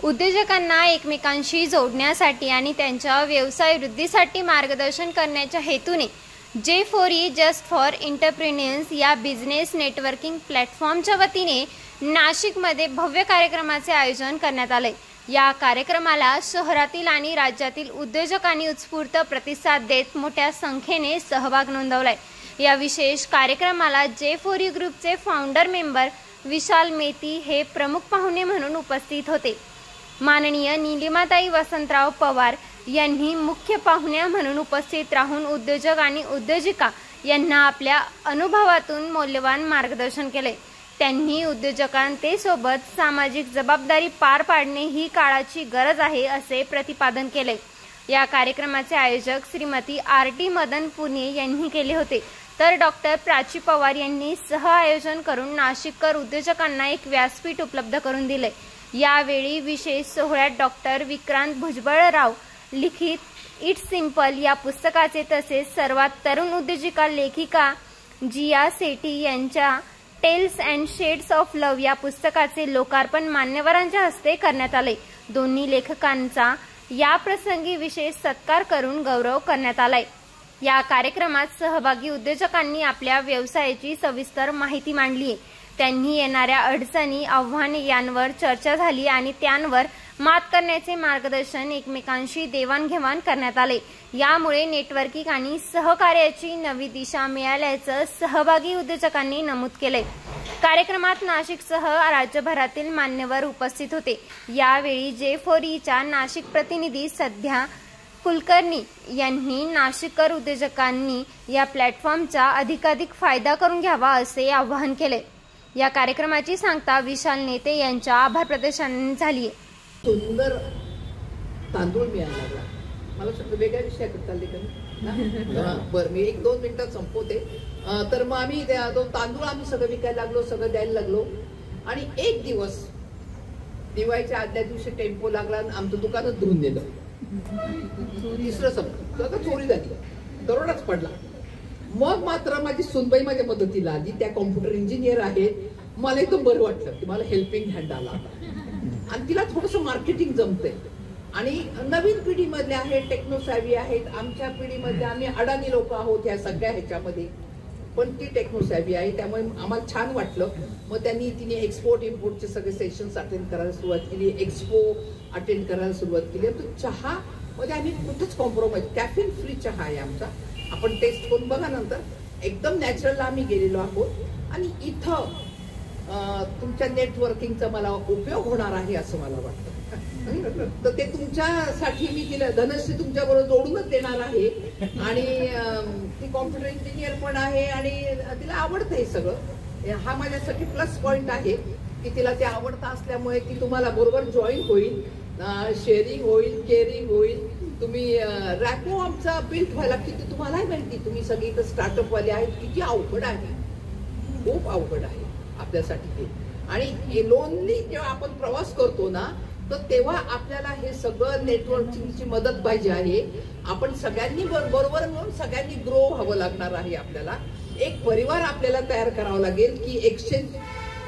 उद्योजकांना एकमेकांशी जोडण्यासाठी आणि त्यांच्या व्यवसाय वृद्धीसाठी मार्गदर्शन करण्याच्या हेतूने J4E जस्ट फॉर एंटरप्रेन्योर्स या बिझनेस नेटवर्किंग प्लॅटफॉर्मच्या वतीने नाशिकमध्ये भव्य कार्यक्रमाचे आयोजन करण्यात आले। या कार्यक्रमाला शहरातील आणि राज्यातील उद्योजकांनी उत्स्फूर्त प्रतिसाद देत मोठ्या संख्येने सहभाग नोंदवलाय। या विशेष कार्यक्रमाला J4E ग्रुपचे फाउंडर मेंबर विशाल मेती हे प्रमुख पाहुणे म्हणून उपस्थित होते। माननीय नीलिमाताई वसंतराव पवार यांनी मुख्य पाहुण्या म्हणून उपस्थित राहून उद्योजक आणि उद्योजिका यांना आपल्या अनुभवातून मौल्यवान मार्गदर्शन केले। त्यांनी उद्योजकांसोबत सामाजिक जबाबदारी पार पाडणे ही काळाची गरज आहे असे प्रतिपादन केले। या कार्यक्रमाचे आयोजक श्रीमती RT मदन पुणे यांनी केले होते, तर डॉक्टर प्राची पवार यांनी सह आयोजन करून नाशिककर उद्योजकांना एक व्यासपीठ उपलब्ध करून दिले। यावेळी विशेष सोहळ्यात डॉक्टर विक्रांत भुजबळराव लिखित इट्स सिंपल या पुस्तकाचे तसेच सर्वात तरुण उद्योजिका लेखिका जिया सेठी यांच्या tales and shades of love या पुस्तकाचे लोकार्पण मान्यवरांच्या हस्ते करण्यात आले। दोन्ही लेखकांचा या प्रसंगी विशेष सत्कार करून गौरव करण्यात आलाय। या कार्यक्रमात सहभागी उद्योजकांनी आपल्या व्यवसायाची सविस्तर माहिती मांडली। त्यांनी येणाऱ्या अडचणी, आव्हाने यांवर चर्चा झाली आणि त्यांवर मात करण्याचे मार्गदर्शन एकमेकांशी देवाणघेवाण करण्यात आले। यामुळे नेटवर्किंग आणि सहकार्याची नवी दिशा मिळाल्याचं सहभागी उद्योजकांनी नमूद केले। कार्यक्रमात नाशिकसह राज्यभरातील मान्यवर उपस्थित होते। यावेळी J4Eच्या नाशिक प्रतिनिधी सध्या कुलकर्णी यांनी नाशिककर उद्योजकांनी या प्लॅटफॉर्मचा अधिकाधिक फायदा करून घ्यावा असे आवाहन केले। या कार्यक्रमाची सांगता विशाल नेते यांच्या आभार प्रदर्शनाने झाली। सुंदर तांदूळ मिळायला लागला। मला शब्द वेगळ्या विषयाकडे चालले का बरं, मी 1-2 मिनिटात संपवते। तर मग आम्ही तांदूळ आम्ही सगळं विकायला लागलो, सगळं द्यायला लागलो आणि एक दिवस दिवाळीच्या आदल्या दिवशी टेम्पो लागला आणि आमचं दुकानच धुवून दिलं। तिसरं सगळं चोरी झाली, दरोडाच पडला। मग मात्र माझी सुनबाई माझ्या मदतीला आली, त्या कॉम्प्युटर इंजिनियर आहेत। मला एकदम बरं वाटलं की मला हेल्पिंग हँड आला आणि तिला थोडंसं मार्केटिंग जमतंय आणि नवीन पिढीमधले आहेत, टेक्नोसॅव्ही आहेत। आमच्या पिढीमध्ये आम्ही अडाणी लोक आहोत या सगळ्या ह्याच्यामध्ये, पण ती टेक्नोसॅव्ही आहे, त्यामुळे आम्हाला छान वाटलं। मग तिने एक्सपोर्ट इम्पोर्टचे सगळे सेशन्स अटेंड करायला सुरुवात केली, एक्सपो अटेंड करायला सुरुवात केली। तर चहा मध्ये आम्ही कुठेच कॉम्प्रोमाइज, कॅफिन फ्री चहा आहे आमचा, आपण टेस्ट करून बघा नंतर। एकदम नॅचरलला आम्ही गेलेलो आहोत आणि इथं तुमच्या नेटवर्किंगचा मला उपयोग होणार आहे असं मला वाटतं। तर ते तुमच्यासाठी मी तिला धनश्री तुमच्याबरोबर जोडूनच देणार आहे आणि ती कॉम्प्युटर इंजिनियर पण आहे आणि तिला आवडतं हे सगळं। हा माझ्यासाठी प्लस पॉइंट आहे की तिला ते आवडतं असल्यामुळे ती तुम्हाला बरोबर जॉईन होईल, शेअरिंग होईल, केअरिंग होईल। तुम्ही रॅपो आमचा बिल्ड व्हायला किती तुम्हालाही माहिती, तुम्ही सगळी इथं स्टार्टअप वाले आहेत, किती अवघड आहे, खूप अवघड आहे आपल्यासाठी ते। आणि लोनली जेव्हा आपण प्रवास करतो ना, तर तेव्हा आपल्याला हे सगळं नेटवर्किंगची मदत पाहिजे आहे। आपण सगळ्यांनी बरोबर मिळून सगळ्यांनी ग्रो व्हावं लागणार आहे। आपल्याला एक परिवार आपल्याला तयार करावा लागेल की एक्सचेंज,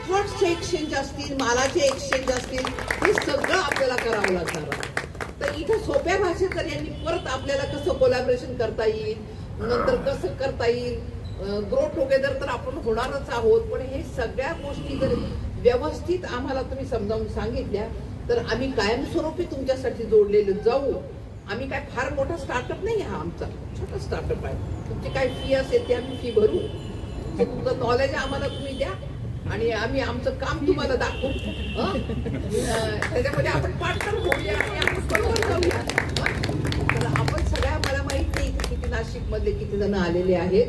थॉट्सचे एक्सचेंज असतील, मालाचे एक्सचेंज असतील, हे सगळं आपल्याला करावं लागणार आहे। तर इथे सोप्या भाषेत तर यांनी परत आपल्याला कसं कोलॅबरेशन करता येईल, नंतर कसं करता येईल, ग्रो टुगेदर तर आपण होणारच आहोत, पण हे सगळ्या गोष्टी जर व्यवस्थित आम्हाला तुम्ही समजावून सांगितल्या तर आम्ही कायमस्वरूपी तुमच्यासाठी जोडलेले जाऊ। आम्ही काय फार मोठा स्टार्टअप नाही, हा आमचा छोटा स्टार्टअप आहे। तुमची काय फी असेल ते आम्ही फी भरू, तुमचं नॉलेज आम्हाला तुम्ही द्या आणि आम्ही आमचं काम तुम्हाला दाखवू। त्याच्यामध्ये आपण पार्टनर होऊया आणि आपण बरोबर जाऊया। तर आपण सगळ्या, मला माहित नाही किती नाशिक मधले किती जण आलेले आहेत,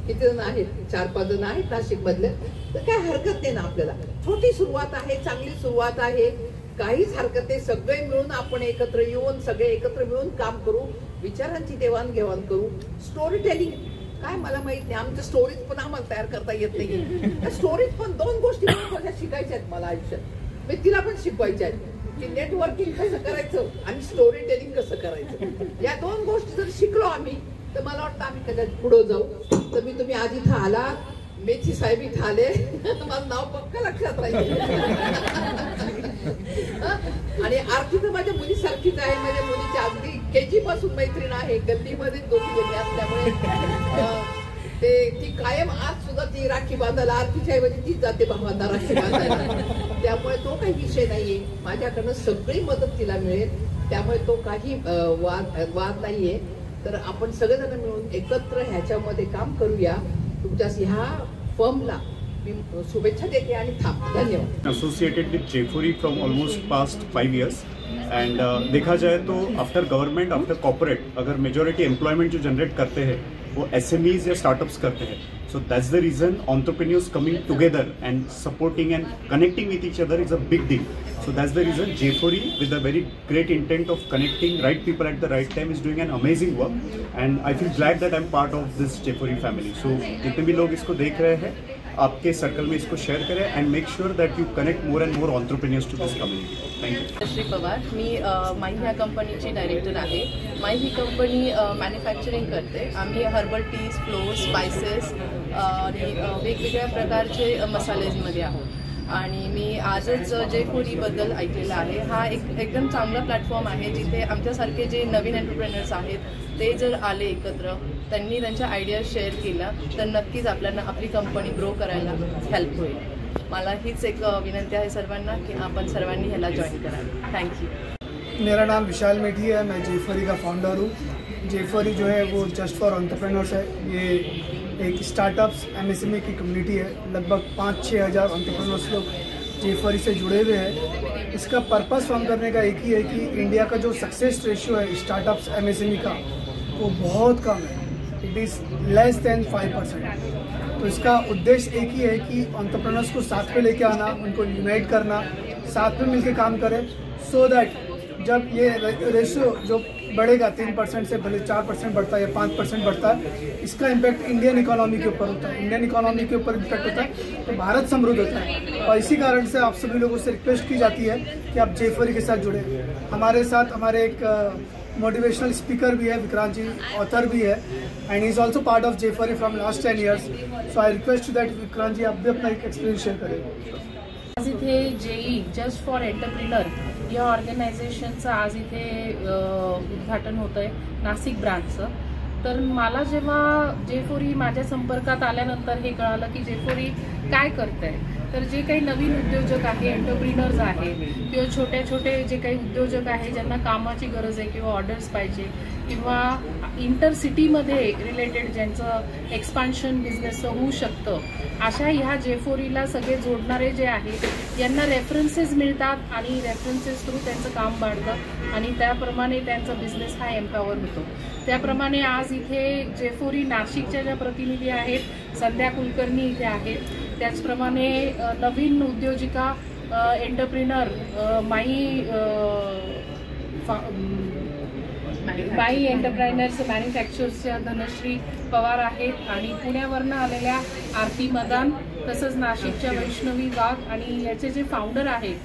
किती जण आहेत, 4-5 जण आहेत नाशिक मधले। तर काय हरकत नाही ना, आपल्याला छोटी सुरुवात आहे, चांगली सुरुवात आहे, काहीच हरकत नाही। सगळे मिळून आपण एकत्र येऊन, सगळे एकत्र मिळून काम करू, विचारांची देवाणघेवाण करू। स्टोरी टेलिंग काय मला माहित नाही, आमच्या स्टोरीज पण आम्हाला तयार करता येत नाही। त्या स्टोरीज पण 2 गोष्टी माझ्या शिकायच्या आहेत मला आयुष्यात, मी तिला पण शिकवायच्या आहेत की नेटवर्किंग कसं करायचं आणि स्टोरी टेलिंग कसं करायचं। या 2 गोष्टी जर शिकलो आम्ही तर मला वाटतं आम्ही कदाचित पुढे जाऊ। तर तुम्ही आज इथं आला, मेथी साहेब इथं आले, माझं नाव पक्का लक्षात राहील। आणि आरती तर माझ्या मुलीसारखीच आहे. माझ्या मुलीची अगदी KG पासून मैत्रीण आहे. गल्लीमध्ये दोघी गेली असल्यामुळे ती कायम आज सुद्धा ती राखी बांधायला आरतीच्या ऐवजी तीच जाते भावांना राखी बांधायला. त्यामुळे तो काही विषय नाहीये. माझ्याकडनं सगळी मदत तिला मिळेल. त्यामुळे तो काही वाद नाहीये. तर आपण सगळेजण मिळून एकत्र ह्याच्यामध्ये काम करूया. तुमच्या ह्या फर्मला मी शुभेच्छा देते आणि थांबते. धन्यवाद. Associated with J4E from almost past 5 years end देखा जाए तो आफ्टर गवर्नमेंट आफ्टर कॉर्पोरेट अगर मेजॉरिटी एम्प्लॉयमेंट जो जनरेट करते हैं वो SMEs या स्टार्टअप्स करते हैं. So that's the reason entrepreneurs coming together and supporting and connecting with each other is a big deal. So that's the reason J4E with a very great intent of connecting right people at the right time is doing an amazing work and I feel glad that I'm part of this J4E family. So जितने भी लोग इसको देख रहे हैं आपके circle में इसको शेअर करें and make sure that you connect more and more entrepreneurs to this community. Thank you. Shri Pawar, मी माई ह्या कंपनीची डायरेक्टर आहे. माई ही कंपनी मॅन्युफॅक्चरिंग करते. आम्ही हर्बल टीज, फ्लोर्स, स्पायसेस आणि वेगवेगळ्या प्रकारचे मसालेजमध्ये आहोत. आणि मी आजच J4E बद्दल ऐकलेलं आहे. हा एकदम चांगला प्लॅटफॉर्म आहे जिथे आमच्यासारखे जे नवीन एंटरप्रेनर्स आहेत ते जर आले एकत्र, त्यांनी त्यांच्या आयडियाज शेअर केला तर नक्कीच आपल्याला आपली कंपनी ग्रो करायला हेल्प होईल. मला हीच एक विनंती आहे सर्वांना की आपण सर्वांनी ह्याला जॉईन करावं. Thank you. मेरा नाम विशाल मेठी है. मैं J4E का फाउंडर हूँ. J4E जो है वो जस्ट फॉर एंटरप्रेन्योर्स है. ये एक स्टार्टअप्स MSME की कम्युनिटी है. लगभग 5-6 हज़ार एंटरप्रेन्योर्स लोग J4E से जुड़े हुए हैं. इसका पर्पस फॉर्म करने का एक ही है कि इंडिया का जो सक्सेस रेशियो है स्टार्टअप्स MSME का वो बहुत कम है. It is less than 5%. तो इसका उद्देश्य एक ही है कि एंटरप्रेन्योर्स को साथ में लेके आना, उनको यूनाइट करना, साथ में मिलकर काम करें सो दैट जब ये रेशियो जो बढ़ेगा 3% से भले 4% बढ़ता है या 5% बढ़ता है, इसका इम्पैक्ट इंडियन इकोनॉमी के ऊपर होता है. इंडियन इकोनॉमी के ऊपर इम्पैक्ट होता है तो भारत समृद्ध होता है. और इसी कारण से आप सभी लोगों से रिक्वेस्ट की जाती है कि आप J4E के साथ जुड़े. हमारे साथ हमारे एक मोटिवेशनल स्पीकर भी है, विक्रांत जी, ऑथर भी है and he is also part of J4E from last 10 years. So I request that Vikrant ji आप भी अपना एक एक्सपिरियन्स शेअर करें. आज इथे JE जस्ट फॉर एंटरप्रिनर या ऑर्गनायझेशनचं आज इथे उद्घाटन होतं आहे नाशिक ब्रांचचं. तर मला जेव्हा J4E माझ्या संपर्कात आल्यानंतर हे कळालं की J4E काय करत आहे. तर जे काही नवीन उद्योजक आहे, एंटरप्रिनर्स आहेत किंवा छोटे छोटे जे काही उद्योजक आहे ज्यांना कामाची गरज आहे किंवा ऑर्डर्स पाहिजे किंवा इंटरसिटीमध्ये रिलेटेड ज्यांचं एक्सपान्शन बिझनेसचं होऊ शकतं, अशा ह्या J4Eला सगळे जोडणारे जे आहेत यांना रेफरन्सेस मिळतात आणि रेफरन्सेस थ्रू त्यांचं काम वाढतं आणि त्याप्रमाणे त्यांचा बिझनेस हा एम्पॉवर होतो. त्याप्रमाणे आज इथे J4E नाशिकच्या ज्या प्रतिनिधी आहेत, संध्या कुलकर्णी इथे आहेत. त्याचप्रमाणे नवीन उद्योजिका एंटरप्रिनर माई एंटरप्रायनर्स मॅन्युफॅक्चर्सच्या धनश्री पवार आहेत आणि पुण्यावरनं आलेल्या आरती मदान, तसंच नाशिकच्या वैष्णवी वाघ आणि याचे जे फाउंडर आहेत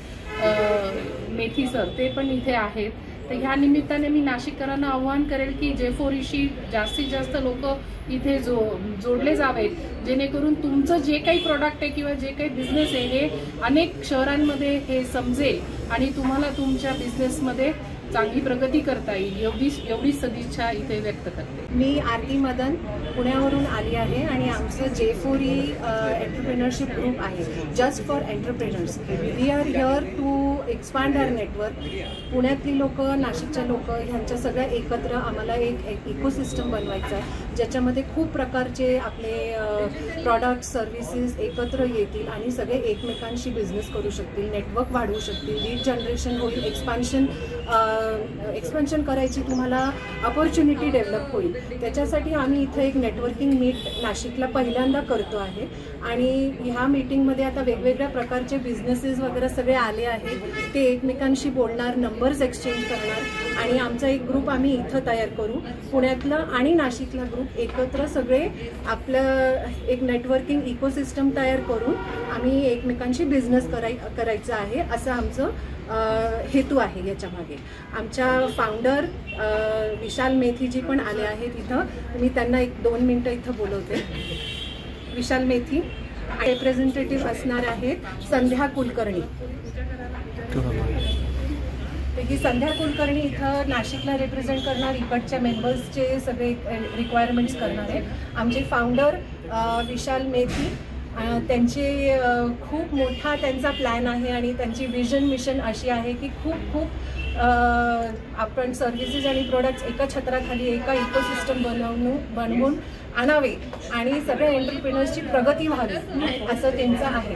मेथी सर ते पण इथे आहेत. तर ह्या निमित्ताने मी नाशिककरांना आव्हान करेल की J4Eशी जास्तीत जास्त लोक इथे जोडले जावेत, जेणेकरून तुमचं जे काही प्रोडक्ट आहे किंवा जे काही बिझनेस आहे हे अनेक शहरांमध्ये हे समजेल आणि तुम्हाला तुमच्या बिझनेसमध्ये चांगली प्रगती करता येईल. एवढी सदिच्छा इथे व्यक्त करते. मी आरती मदन पुण्यावरून आली आहे आणि आमचं J4E एंटरप्रेनरशिप ग्रुप आहे just for entrepreneurs. We are here to expand our network. पुण्यातली लोक, नाशिकच्या लोक ह्यांच्या सगळ्या एकत्र आम्हाला एक इकोसिस्टम बनवायचं आहे ज्याच्यामध्ये खूप प्रकारचे आपले प्रॉडक्ट सर्व्हिसेस एकत्र येतील आणि सगळे एकमेकांशी बिझनेस करू शकतील, नेटवर्क वाढवू शकतील, लीड जनरेशन होईल, एक्सपान्शन करायची तुम्हाला अपॉर्च्युनिटी डेव्हलप होईल. त्याच्यासाठी आम्ही इथं एक नेटवर्किंग मीट नाशिकला पहिल्यांदा करतो आहे आणि ह्या मीटिंगमध्ये आता वेगवेगळ्या प्रकारचे बिझनेसेस वगैरे सगळे आले आहेत. ते एकमेकांशी बोलणार, नंबर्स एक्सचेंज करणार आणि आमचा एक ग्रुप आम्ही इथं तयार करू. पुण्यातलं आणि नाशिकला ग्रुप एकत्र सगळे आपलं एक नेटवर्किंग इकोसिस्टम तयार करून आम्ही एकमेकांशी बिझनेस करायचं आहे असं आमचं हेतू आहे. याच्या मागे आमच्या फाउंडर विशाल मेथीजी पण आले आहेत इथं. मी त्यांना 1-2 मिनिटं इथं बोलवते. विशाल मेथी रिप्रेझेंटेटिव्ह असणार आहेत संध्या कुलकर्णी. ही संध्या कुलकर्णी इथं नाशिकला रिप्रेझेंट करणार, इकडच्या मेंबर्सचे सगळे रिक्वायरमेंट्स करणार आहे. आमचे फाउंडर विशाल मेथी, त्यांचे खूप मोठा त्यांचा प्लॅन आहे आणि त्यांची विजन मिशन अशी आहे की खूप आपण सर्व्हिसेस आणि प्रोडक्ट्स एका छत्राखाली एका इकोसिस्टम बनवून आणावे आणि सगळ्या एंटरप्रिनर्सची प्रगती व्हावी असं त्यांचं आहे.